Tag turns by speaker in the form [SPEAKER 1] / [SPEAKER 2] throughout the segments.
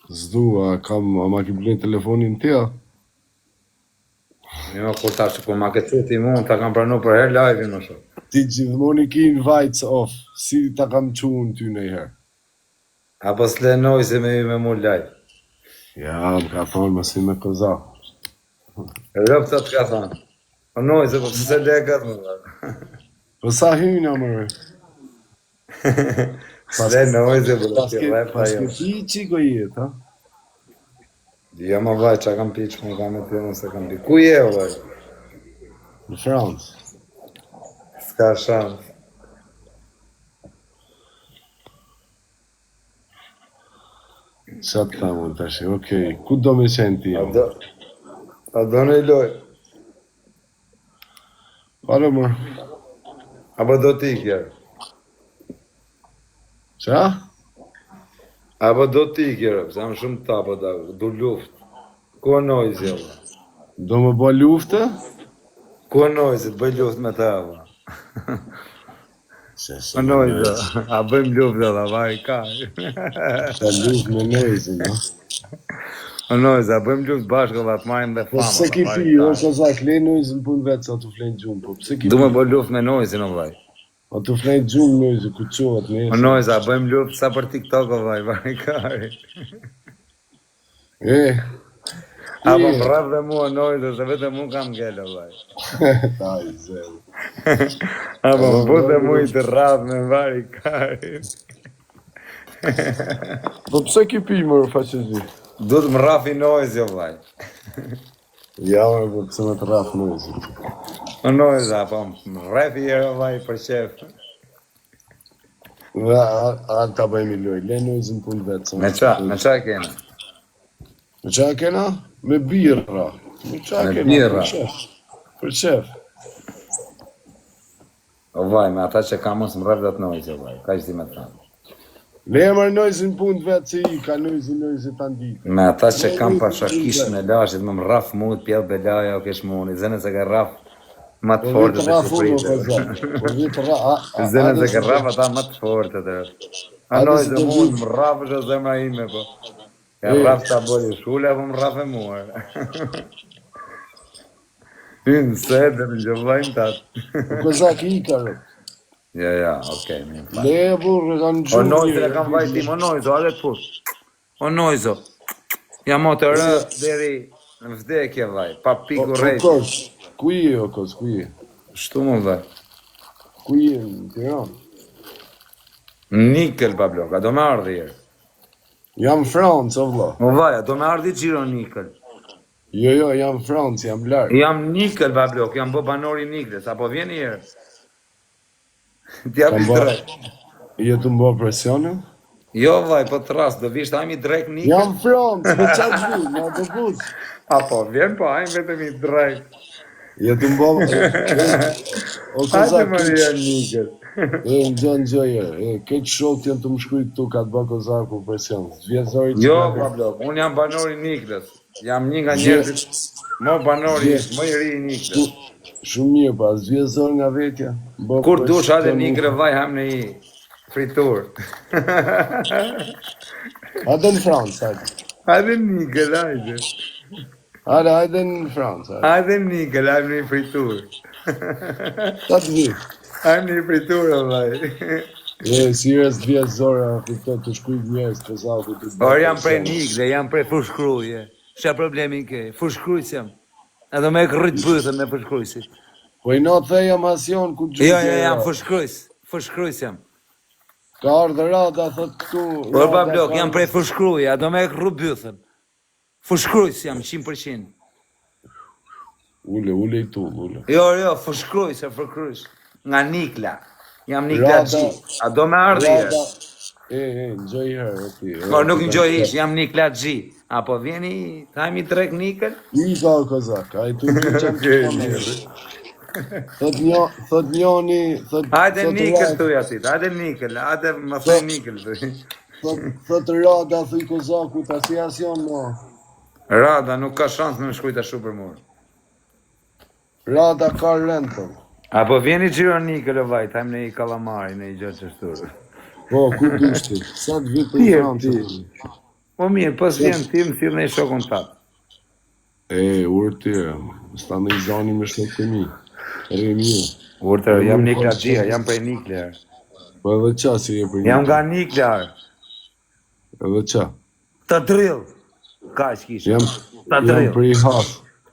[SPEAKER 1] Zdua, a ma ki blen telefonin tja?
[SPEAKER 2] Jo, kur tash kur ma ke çuti mund ta kam pranu për herë live-in më shumë.
[SPEAKER 1] Ti gjithmoni ki invites off, si ta kam quen ty nejher?
[SPEAKER 2] Apo s'lenoj se me mu live.
[SPEAKER 1] Ja, më ka thonë më si me koza.
[SPEAKER 2] Rëpë të ka thonë. Po noj se po se legat më dhe.
[SPEAKER 1] Po sa hyna mërë?
[SPEAKER 2] S'lenoj se po të
[SPEAKER 1] Paske ti qiko jetë, ha?
[SPEAKER 2] Jo më vaj, qa kam pi që më kam e të më se kam pi. Ku je, vaj?
[SPEAKER 1] Në Francë.
[SPEAKER 2] S'ka shansë.
[SPEAKER 1] Qa të thamë të ashe, okej. Ku do me qenë ti?
[SPEAKER 2] A do në i loj?
[SPEAKER 1] Pare mërë.
[SPEAKER 2] Apo do t'i kjerë?
[SPEAKER 1] Qa?
[SPEAKER 2] Apo do t'i kjerë, pëse jam shumë tapo da, du luft. Ku e nojzi, vaj?
[SPEAKER 1] Do me bo luftë?
[SPEAKER 2] Ku e nojzi, të bëj luft me ta, vaj? Po nojzi, a bëjmë luft dhe, vaj, ka.
[SPEAKER 1] Ta luft me nojzi, no?
[SPEAKER 2] Po nojzi, a bëjmë luft bashkë dhe të marim dhe
[SPEAKER 1] Po
[SPEAKER 2] fama.
[SPEAKER 1] se ki pi, është ozak, le nojzi në punë vetë sa të flenë gjumë, po pse ki pi?
[SPEAKER 2] Du me bëj luft me nojzi, no, vaj.
[SPEAKER 1] Po të flenë gjumë nojzi, ku qohet nojzi.
[SPEAKER 2] Po nojzi, a bëjmë luft sa për TikTok, vaj, kari. Apo më rrëf dhe mua nojzi, se vete mu kam gjelë, vaj.
[SPEAKER 1] Ta i zërë.
[SPEAKER 2] Apo më bët dhe mu i të rrëf me vari, kari.
[SPEAKER 1] Po pse ki pi mërë faqezi?
[SPEAKER 2] Du të më rrëf i nojzi, vaj.
[SPEAKER 1] Ja, mërë, po pse me të rraf nojzi.
[SPEAKER 2] Po nojzi, apo më rrëf i erë, vaj, për qef.
[SPEAKER 1] A ta bëjmë i loj, le nojzi në punë vetë.
[SPEAKER 2] Me qa kena?
[SPEAKER 1] Me qa kena? Me birra. Me qa
[SPEAKER 2] Me
[SPEAKER 1] kena?
[SPEAKER 2] birra.
[SPEAKER 1] Për qef.
[SPEAKER 2] O vaj, me ata që ka mos më rrëf dhe të nojzi, vaj, ka ishti me të thamë.
[SPEAKER 1] Le e mërë nojzi në punë vetë se i ka nojzi të anditë.
[SPEAKER 2] Me ata që kam pasha kish me lashit, më rraf mut, pjell belaja o kesh muni, zene se ka rraf ma të forte të shqiprit. Zene se ka rraf ata ma të forte të rraf. Anoj se mund, më rraf është o zemra ime, po. Ka rraf ta boli shule, po më rraf e muar. Hynë sedhe, më gjëvajnë tatë.
[SPEAKER 1] Po kozak i ka rrë.
[SPEAKER 2] Ja, okej, mi më falë.
[SPEAKER 1] Le e burë, kanë
[SPEAKER 2] O
[SPEAKER 1] gjumë.
[SPEAKER 2] nojzo e kam vajtim, o nojzo, ale të push. O nojzo. Jam o të rë deri në vdekje vaj, pa piku rejtë.
[SPEAKER 1] Ku je o kos, ku je?
[SPEAKER 2] Shtu më vaj.
[SPEAKER 1] Ku je në Tiranë?
[SPEAKER 2] Nikel, pa blok, a do me ardhi jërë.
[SPEAKER 1] Jam Francë, o vla.
[SPEAKER 2] O vaj, a do me ardhi qiro Nikel.
[SPEAKER 1] Jo, jam Francë, jam larë.
[SPEAKER 2] Jam Nikel, pa blok, jam bo banori Nikles, apo vjeni jërë. T'ja bis drejt.
[SPEAKER 1] Je të mbo presionë?
[SPEAKER 2] Jo vaj, po të rast, do visht ajmi drejt Nikel.
[SPEAKER 1] Jam Francë, me qatë zhu, në autobus.
[SPEAKER 2] Apo, vjen po, ajmi vetëm i drejt.
[SPEAKER 1] Je të mbo... O
[SPEAKER 2] Hajde
[SPEAKER 1] kozak,
[SPEAKER 2] më një Nikel.
[SPEAKER 1] në gjojë, këtë shok janë të më shkruj këtu ka të bako zaku presion. Zvjezori që
[SPEAKER 2] Jo, pa blok, unë jam banori Nikles. Jam një nga njerëzit, më banori, më i ri Nikles.
[SPEAKER 1] Shumë mirë, pa, zvjezor nga vetja.
[SPEAKER 2] Kur dush, hajde Nikre vaj, ham në i fritur.
[SPEAKER 1] Hajde në Francë, hajde.
[SPEAKER 2] Hajde Nikel, hajde.
[SPEAKER 1] Hajde në Francë, hajde.
[SPEAKER 2] Hajde Nikel, hajde në i fritur.
[SPEAKER 1] Ta të vi.
[SPEAKER 2] Hajde në i fritur, vaj.
[SPEAKER 1] Si rës zvjezora, të shkuj njerës të zaku të bako.
[SPEAKER 2] Por jam prej Nikle, jam prej fushkruje. Qa problemi ke? Fushkrujës jam. Edhe me rritë bëthën me fushkrujësit.
[SPEAKER 1] Po i natë theja masion ku gjithë.
[SPEAKER 2] Jo, jam fushkrujës jam.
[SPEAKER 1] Ka ardhë rada, thot këtu.
[SPEAKER 2] Por pa blok, jam prej fushkruje, a do me rru bëthën. Fushkrujës jam, 100%.
[SPEAKER 1] Ule i tu, ule.
[SPEAKER 2] Jo, fushkrujës. Nga Nikla. Jam Nikla G. A do me ardhi jërë?
[SPEAKER 1] Njoj herë, oti.
[SPEAKER 2] Por nuk njoj ish, jam Nikla G. Apo vjeni, tajmi drek Nikel?
[SPEAKER 1] I ka o kozak, a i tu një qëmë të kamerë. Thot njoni...
[SPEAKER 2] Hajde Nikel të jasit, hajde Nikel, hajde më thoj Nikel të.
[SPEAKER 1] Thot rada, thuj kozaku, ta si asion mo.
[SPEAKER 2] Rada, nuk ka shans me më shkujta shu për murë.
[SPEAKER 1] Rada ka rentën.
[SPEAKER 2] Apo vjeni qiro Nikel o vaj, tajmë në i kalamari, në i gjatë qështurë.
[SPEAKER 1] Po, ku dushti? Sa të vit për
[SPEAKER 2] Ti e
[SPEAKER 1] Francë?
[SPEAKER 2] Po mirë, po s'vjen ti më thirr në shokun tat.
[SPEAKER 1] Urti, sta në i zani me shok të mi. Remi.
[SPEAKER 2] Urtër, jam Nikla Xhia, jam prej Nikler.
[SPEAKER 1] Po edhe qa si je për
[SPEAKER 2] Jam nga Niklar.
[SPEAKER 1] Edhe qa?
[SPEAKER 2] Të drill. Kaq kisha.
[SPEAKER 1] Jam prej Has.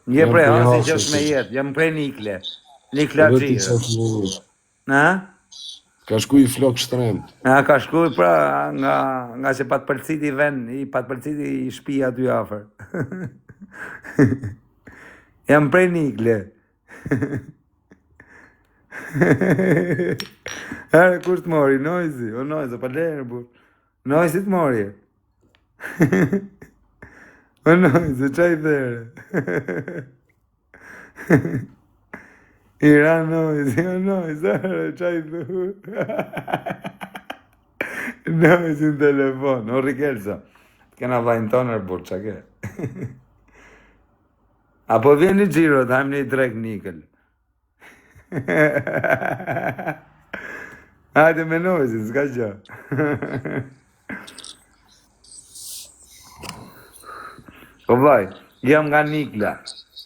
[SPEAKER 2] Je prej Hasi që është me jetë, jam prej Nikle. Nikla Xhia. Na?
[SPEAKER 1] Ka shku i flok shtremt.
[SPEAKER 2] Ka shku pra nga që pat përciti ven, pat përciti i shpia aty afër. Jam prej Nikle. Herë, kur të mori? Noizi, o Noizi, pa lejnë, bur. Noizi të mori. O Noizi, qaj dhere? Ira Noizi, o Noizi, herë, qaj dhere? Noizi në telefon, o Rikelsa. Kena vajnë toner, bur, qa ke? Apo vjen një gjiro, të hajmë një drek Nikël. Hajde me Noizi, s'ka gjë. Po vaj, jam nga Nikla,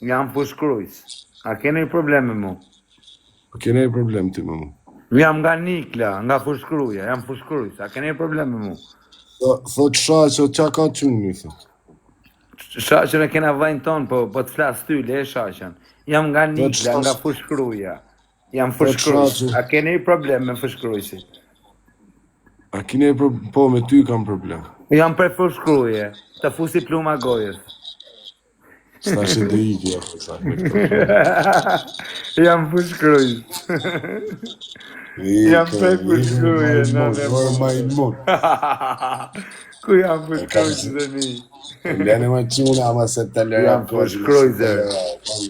[SPEAKER 2] jam fushkrujs. A keni probleme mu?
[SPEAKER 1] Kene problem ti me mu?
[SPEAKER 2] Jam nga Nikla, nga fushkruja, jam fushkrujs. A keni probleme mu?
[SPEAKER 1] Thot shaqo, qa ka qënë një thot?
[SPEAKER 2] Shaqën e kena vajnë tonë, po të flasë ty, le shaqën. Jam nga Nikla, nga fushkruja. Jam fushkrujs. A keni problem me fushkrujsi?
[SPEAKER 1] A kene po me ty kam problem?
[SPEAKER 2] Jam për fushkruje, të fusi pluma gojës.
[SPEAKER 1] Sta që dhe iki,
[SPEAKER 2] Jam fushkrujs. Jam për fushkruje, Ku jam fushkrujs dhe mi?
[SPEAKER 1] Lene ma quna, ama se të lera.
[SPEAKER 2] Jam fushkrujzer.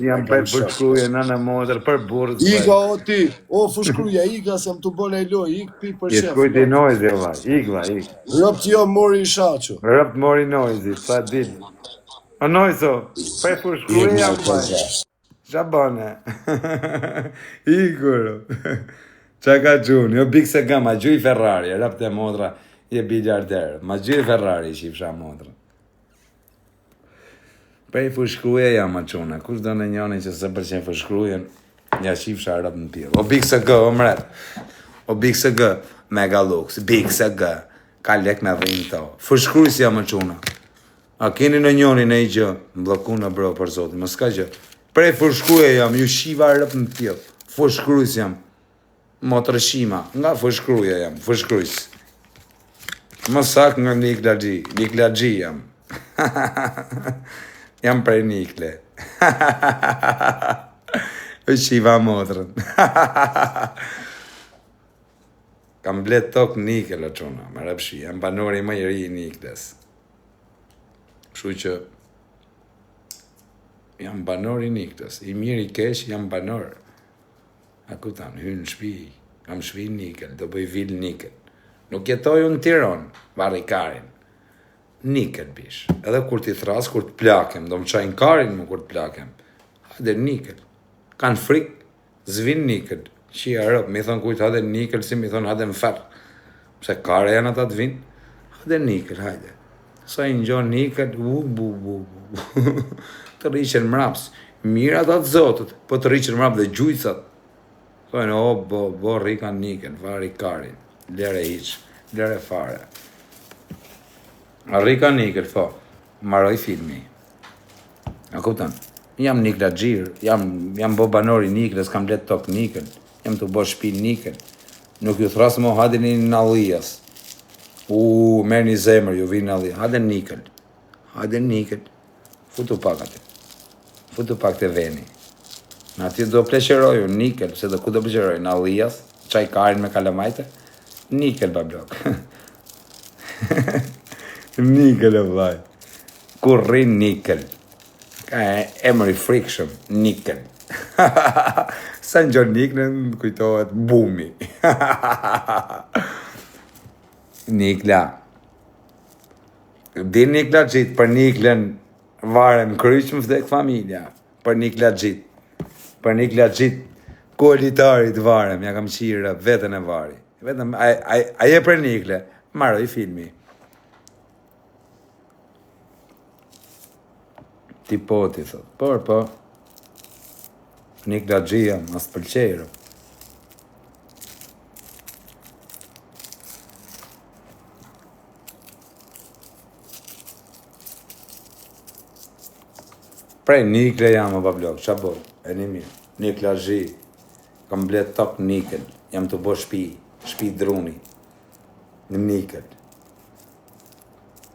[SPEAKER 2] Jam për fushkruje, nana modër, për burës.
[SPEAKER 1] Ika o ti, o fushkruja, ika se më të bole e loj, ik pi për shef.
[SPEAKER 2] Kujti Noizi, ik.
[SPEAKER 1] Rëpt jo mori i shaqo.
[SPEAKER 2] Rëpt mori Noizi, sa dit. O Noizo, për fushkruje jam vaj. Qa bane? Ikuro. Qa ka qunë, jo bik se gama, gjuj Ferrari, rëpt e modra, je biljarder. Ma gjuj Ferrari, shifsha modra. Prej fushkruje jam ma quna, kush do në njoni që se përqen fushkrujen, ja shifsha rëp në pjellë. O bik se gë, o mret. O bik se gë, mega lux, bik se gë, ka lek me dhinë to. Fushkrujës jam ma quna. A keni në njoni në i gjë, më blokuna bro për zotin, më s'ka gjë. Prej fushkruje jam, ju shiva rëp në pjellë. Fushkrujës jam, motër shima, nga fushkruje jam, fushkrujës. Më sak nga Nikla Xhi jam. Jam prej Nikle. Shiva motrën. Kam blet tok Nikel o quna, më rëpshi, jam banori më i ri i Nikles. Kështu që jam banor i Nikles, i mirë i kesh jam banor. A kutan, hynë në shpi, kam shpi Nikel, do bëj vil Nikel. Nuk jetoj unë Tiron, varikarin. Nikel bish, edhe kur ti thras, kur të plakem, do më qajnë karin më kur të plakem. Hajde Nikel, kanë frik, zvin Nikel, qia rëp, mi thonë kujtë hajde Nikel, si mi thonë hajde më ferë. Pse kare janë ata të vinë, hajde Nikel, hajde. Sa i njohë Nikel, të rriqen mraps, mirë ata të zotët, po të rriqen mrap dhe gjujcat. Thonë, o, bo, rrika Nikel, vari karin, lere hiq, lere fare. Rrika Nikel, po, maroj filmi. A kuptan? Jam Nikla Xhir, jam bo banori Nikles, kam let tok Nikel, jam të bo shpi Nikel. Nuk ju thrasë mo hadin i Nalijas. Merë një zemër, ju vi Nalija. Hadin Nikel. Futu pak atë. Futu pak të veni. Në ati do pleqeroju Nikel, se do ku do pleqeroju Nalijas, qaj karin me kalamajte. Nikel, bablok. Nikel e vaj. Kur rrin Nikel. Ka emri frikshëm, Nikel. Sa në gjonë Nikelën kujtohet bumi. Nikla. Din Nikla Xhit, për Nikelën varem kryq më vdek familja. Për Nikla Xhit. Për Nikla Xhit, koelitarit varem, ja kam qirë vetën e vari. Vetëm, aje për Nikle, marrë i filmi. Ti po, ti thot. Po. Nikla Gjia, mas pëlqejrë. Prej Nikle jam o bablok, qa bo? E një mirë. Nikla Gji, kam blet tok Nikel, jam të bo shpi druni, në Nikel.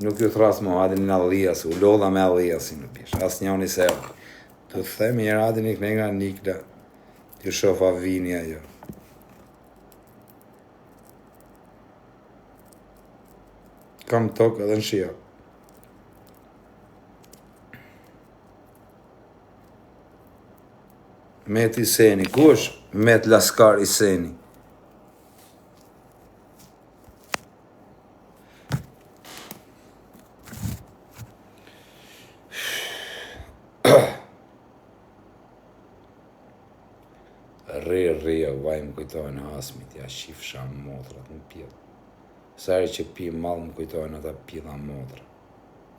[SPEAKER 2] Nuk ju thras mo, adin në Alias, u lodha me Aliasin në pish, as njoni se o. Të themi njërë adin i këne nga Nikla, të shofa vini ajo. Kam tok edhe në shio. Met i Seni, ku është? Met Laskar i Seni. Rri, vaj më kujtojnë Hasmit, ja shifsha motrat në pjellë. Sari që pi malë më kujtojnë ata pjella motra.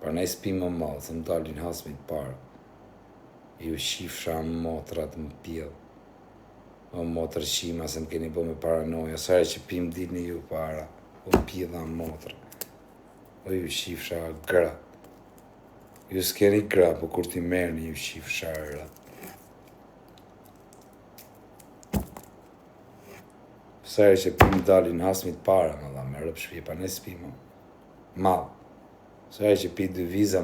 [SPEAKER 2] Par nej s'pi më malë, se më dalin Hasmit parë. Ju shifsha motrat në pjellë. O motër shima se më keni bo me paranoja, sari që pi më dilni ju para, o pjella motra. O ju shifsha gra. Ju s'keni gra, po kur ti merni ju shifsha gra. Sari që pi më dalin Hasmit para, më dha, me rëpë shpje, pa ne s'pi më malë. Sari që pi dy viza,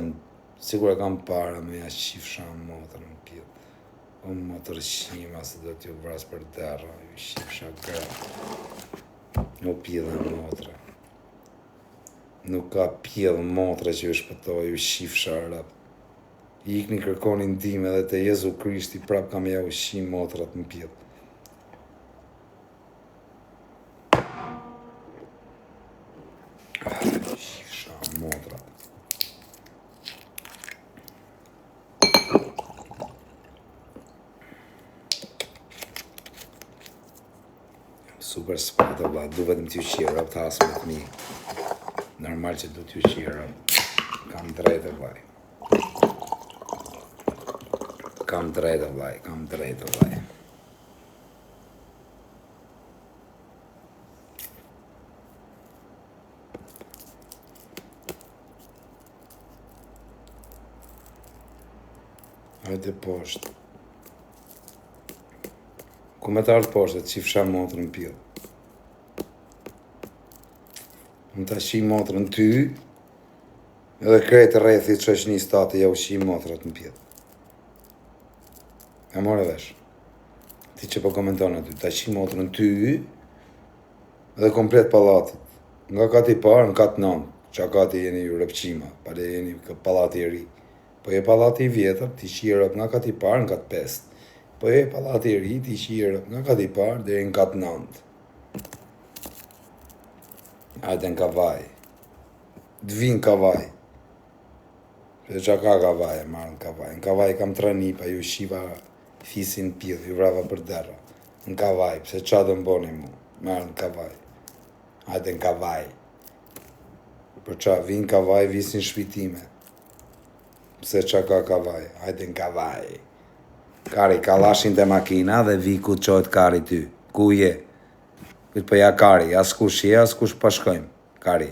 [SPEAKER 2] sigur e kam para, me ja shifsha motrë në pjellë. O motër shima, se do t'ju vras për derra, ju shifsha gra. O pjellë motra. Nuk ka pjellë motra që ju shpëtoj, ju shifsha rap. Ikni kërkoni ndime dhe te Jezu Krishti, prap kam ja u shim motrat në pjellë. Shifsha motrat. Super sport, vla, du vetëm t'ju shira, të Hasmit mi. Normal që du t'ju shira. Kam drejtë, vlaj. Kam drejtë, vlaj. Hajde poshtë. Ku me të ardhë poshtë, të qifsha motrën pjellë. Në të shi motrën ty, edhe krejtë rrethit që është një stati, ja u shi motrat në pjellë. E more vesh. Ti që po komenton aty, të shi motrën ty, edhe komplet palatit. Nga kati parë, në katë nëmë, që kati jeni ju rëpqima, pale jeni palati i ri. Po e palati i vjetër, ti shirëp nga kati parë, në katë pestë. Po e palati i ri, ti shirëp nga kati parë, dhe në katë nëndë. Ajde në kavaj. Dvin kavaj. Dhe që ka kavaj, e marë në kavaj. Në kavaj kam 3 nipa, ju shiva fisin pjellë, ju vrava për derra. Në kavaj, pse qa do mboni mu, marë në kavaj. Ajde në kavaj. Për qa, vin kavaj, visin shpitime. Pse qa ka kavaj, ajde në kavaj. Kari, kalashin të makina dhe vi ku qojt kari ty. Ku je? Këtë përja kari, as kush je, as kush pashkojmë. Kari.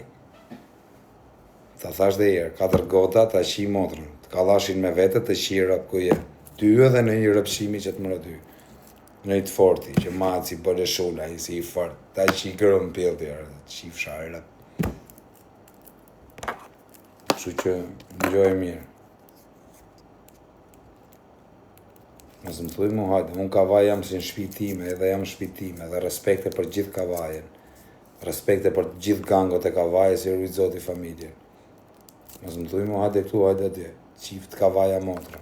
[SPEAKER 2] Ta thash dhe jerë, 4 gota ta shi motrën. Të kalashin me vete të shi rëp ku je. Ty edhe në një rëpshimi që të mërë ty. Në i të forti, që maci bële shula, i si i fort. Ta shi kërëm pjellë të jarë, të shi fsharë rëp. Kështu që njoj mirë. Nësë më thuj mu hajde, unë kavaj jam si në shpitime, edhe jam shpitime, edhe respekte për gjithë kavajen. Respekte për gjithë gangot e kavajes i rujzoti familje. Nësë më thuj mu hajde këtu, hajde atje, qift kavaja motra.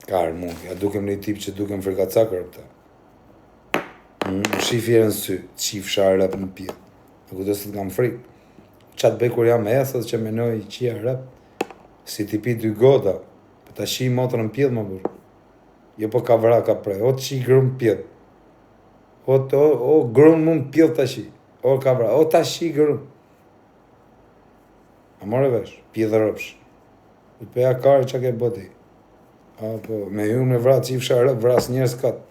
[SPEAKER 2] Karë mund, ja dukem një tip që dukem frikacakër pëta. Më shifjerë në sy, qif sharë rëp në pjetë. Në këtë se të kam frikë. Qatë bej kur jam esët që menoj qia rëp, si tipi 2 goda, për ta shi motrën pjellë më burë. Jo po ka vra ka prej, o të shi grëm pjellë. O grun mund pjell tashi. O kabra, o tashi grun. A more vesh, pjell rëpsh. I peja kari që ke bëti. Apo, me ju me vrat qifsha rëp, vras njerës katë.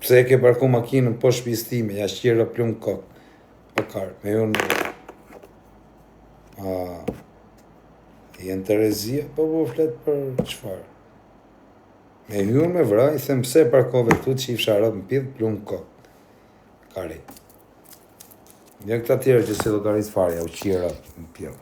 [SPEAKER 2] Pse e ke parku makinën po shtëpisë time, ja shqirë plumë kokë. O karë, me ju në... Jenë të rezia, po fletë për qëfarë. Me ju me vra, i them pse parkove këtu që i fsharët më pidhë plumë kokë. Kari. Një këta tjerë që si do karisë farja, u qira më pidhë.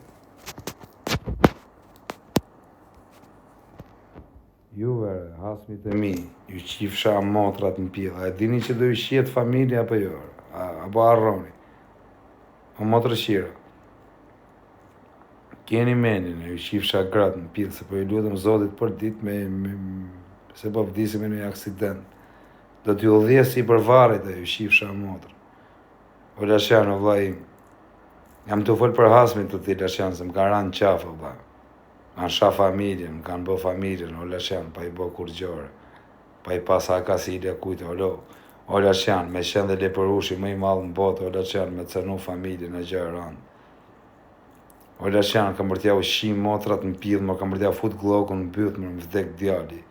[SPEAKER 2] Juve, hasmit e mi, ju qifsha motrat në pjella, e dini që do ju shjet familja apo jo, apo arroni, o motrë shira. Keni menin, ju qifsha gratë në pjellë, se po ju lutem Zotit për dit se po vdisim e një aksident. Do t'ju dhja si për varit e ju qifsha motrë. O Lashan, o vla im, jam të folë për hasmit të ti Lashan, se më ka ranë qafë, o vla. Kanë sha familjen, më kanë bë familjen, o Lashan, pa i bë kur gjore. Pa i pas akasilja kujtë, o Lashan, me shen dhe lepërushi më i malë në botë, o Lashan, me cënu familjen e gjërë randë. O Lashan, kam bërtja u shim motrat në pillë, më kam bërtja fut glokën në bytë, më vdek djali.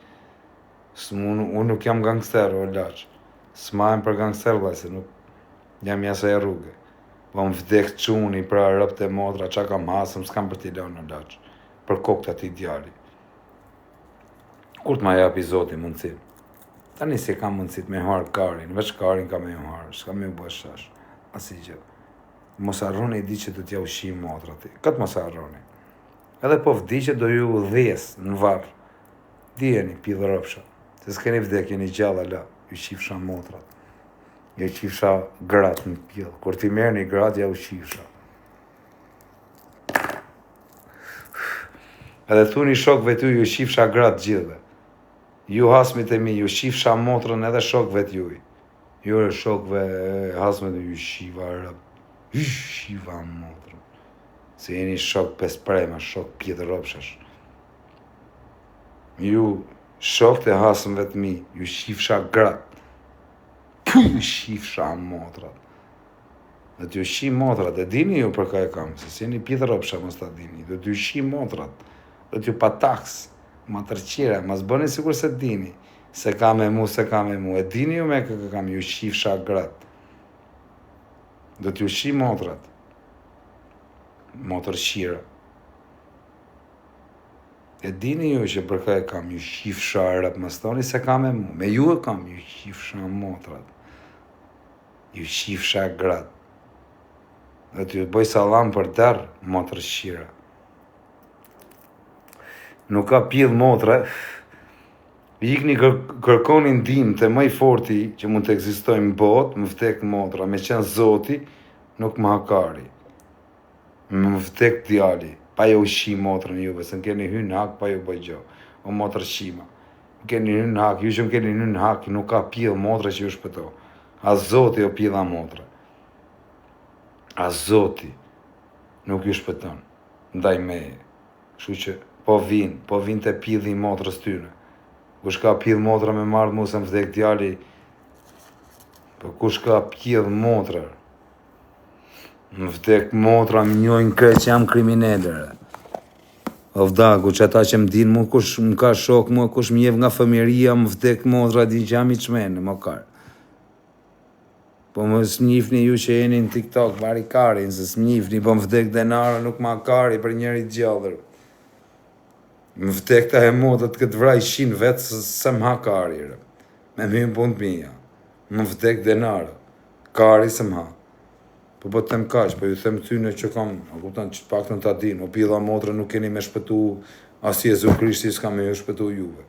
[SPEAKER 2] Unë nuk jam gangster, o Lash. S'majmë për gangster, vla, se nuk jam jasa e rrugë. Po më vdek quni, pra rëpët e motra, qa kam hasëm, s'kam për t'i lënë, o Lash. Për kokët ati djali. Kur t'ma japi Zoti mundësit? Tani si kam mundësit me harë karin, veç karin ka me harë, s'ka me u bëshash, asi gjë. Mos arroni i di që do t'ja ushim motra ti, këtë mos arroni. Edhe po vdi që do ju dhes në varë, dijeni, pidhë rëpsha, se s'keni vdek, jeni gjalla la, ju qifsha motrat, ju qifsha gratë në pjellë, kur t'i merë një gratë ja u qifsha. Edhe thuni shokve tu ju shifsha gratë gjithve. Ju hasmit e mi, ju shifsha motrën edhe shokve t'juj. Ju e shokve hasmit e ju shiva rëpë. Ju shiva motrën. Se jeni shok pesprema, shok pjetë rëpshash. Ju shok të hasmve t'mi, ju shifsha gratë. Ju shifsha motrat. Dhe t'ju shi motrat, e dini ju për ka e kam, se si jeni pjetë rëpsha mos t'a dini. Dhe t'ju shi motrat. Do t'ju pa taks, ma tërqire, ma s'bëni sikur se dini, se ka me mu, e dini ju me kë kam ju shifsha gratë. Do t'ju shi motrat, motër shira. E dini ju që për ka e kam ju shifsha rëpë, ma s'toni se ka me mu, me ju e kam ju shifsha motrat, ju shifsha gratë. Do t'ju bëj salam për derë, motër shira. Nuk ka pjellë motra, ikni kërkoni ndim të mëj forti që mund të egzistoj në botë, më vdek motra, me qenë Zoti, nuk më hakari. Më vdek djali, pa ju shi motrën juve, se në keni hynë hak, pa ju bëjgjo, o motrë shima. Në keni hynë hak, ju që më keni hynë hak, nuk ka pjellë motra që ju shpëto. A Zoti o pjella motra. A Zoti nuk ju shpëton, ndaj meje. Shu që po vinë të pidhi motrës tyne. Kush ka pidh motra me mardë mu se më vdek djali, po kush ka pidh motra, më vdek motra, më njojnë krej që jam kriminellere. O vdaku, që ata që më din mu, kush më ka shok mu, kush më jev nga fëmjeria, më vdek motra, di që jam i qmenë, më karë. Po më s'mjifni ju që jeni në TikTok, bari karin, se s'mjifni, po më vdek denara, nuk ma kari për njeri gjallër. Më vdek të hemotët këtë vraj 100 vetë se më ha kari, me më pun të mija. Më vdek denarë, kari se më ha. Po të them kaq, po ju them tyne që kam, a kuptan që pak të në ta din, o pidha motre nuk keni me shpëtu, as Jezu Krishti s'ka me ju shpëtu juve.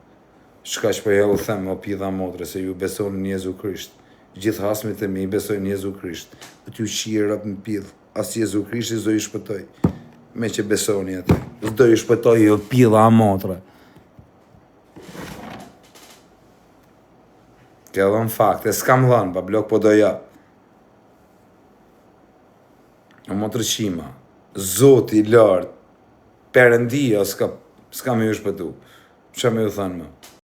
[SPEAKER 2] Shka që po ja u them, o pidha motre, se ju besoni në Jezu Krisht. Gjithë hasmit e mi besojnë në Jezu Krisht. Dhe t'ju shirë në pidhë, as Jezu Krishti s'do ju shpëtoj. Me që besoni atë, s'do ju shpëtoj jo pilla a motre. Kjo dhe në fakt, e s'kam dhënë, pa blok po doja. O motre qima, Zoti lartë, Perëndia s'ka me ju shpëtu. Që me ju thënë më?